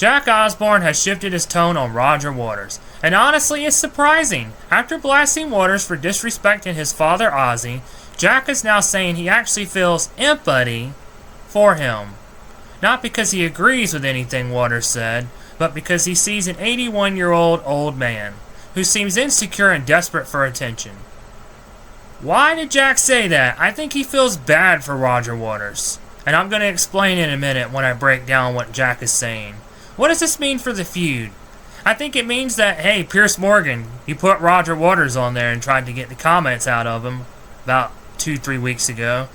Jack Osbourne has shifted his tone on Roger Waters, and honestly it's surprising. After blasting Waters for disrespecting his father Ozzy, Jack is now saying he actually feels empathy for him. Not because he agrees with anything Waters said, but because he sees an 81-year-old old man who seems insecure and desperate for attention. Why did Jack say that? I think he feels bad for Roger Waters, and I'm going to explain in a minute when I break down what Jack is saying. What does this mean for the feud? I think it means that, hey, Piers Morgan, you put Roger Waters on there and tried to get the comments out of him about 2-3 weeks ago.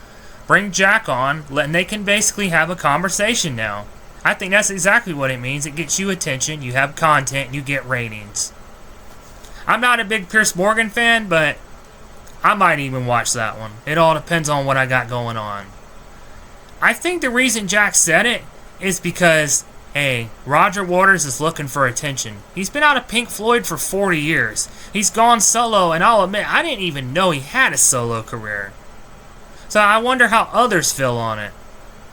Bring Jack on, and they can basically have a conversation now. I think that's exactly what it means. It gets you attention, you have content, you get ratings. I'm not a big Piers Morgan fan, but I might even watch that one. It all depends on what I got going on. I think the reason Jack said it is because, hey, Roger Waters is looking for attention. He's been out of Pink Floyd for 40 years. He's gone solo, and I'll admit, I didn't even know he had a solo career. So I wonder how others feel on it.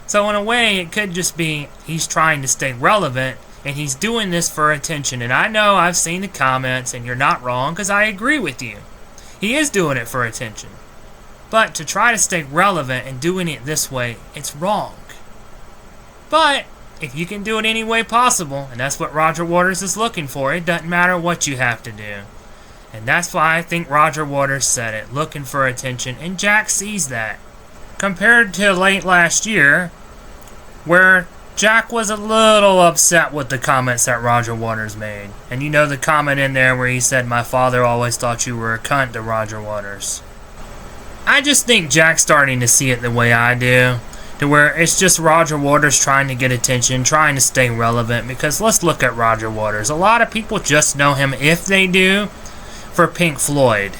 So in a way, it could just be he's trying to stay relevant, and he's doing this for attention. And I know I've seen the comments, and you're not wrong, because I agree with you. He is doing it for attention. But to try to stay relevant and doing it this way, it's wrong. But if you can do it any way possible, and that's what Roger Waters is looking for, it doesn't matter what you have to do. And that's why I think Roger Waters said it, looking for attention, and Jack sees that. Compared to late last year, where Jack was a little upset with the comments that Roger Waters made. And you know the comment in there where he said, "My father always thought you were a cunt," to Roger Waters. I just think Jack's starting to see it the way I do, to where it's just Roger Waters trying to get attention, trying to stay relevant, because let's look at Roger Waters. A lot of people just know him, if they do, for Pink Floyd.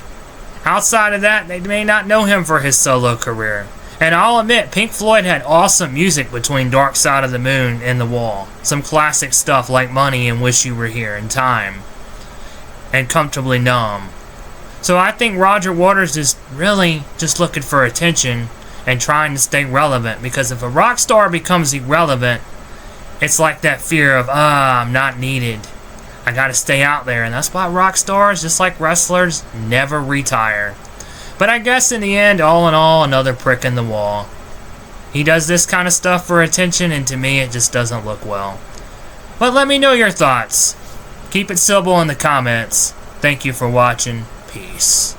Outside of that, they may not know him for his solo career. And I'll admit, Pink Floyd had awesome music between Dark Side of the Moon and The Wall. Some classic stuff like Money and Wish You Were Here and Time. And Comfortably Numb. So I think Roger Waters is really just looking for attention and trying to stay relevant. Because if a rock star becomes irrelevant, it's like that fear of, I'm not needed. I gotta stay out there. And that's why rock stars, just like wrestlers, never retire. But I guess in the end, all in all, another prick in the wall. He does this kind of stuff for attention, and to me, it just doesn't look well. But let me know your thoughts. Keep it civil in the comments. Thank you for watching. Peace.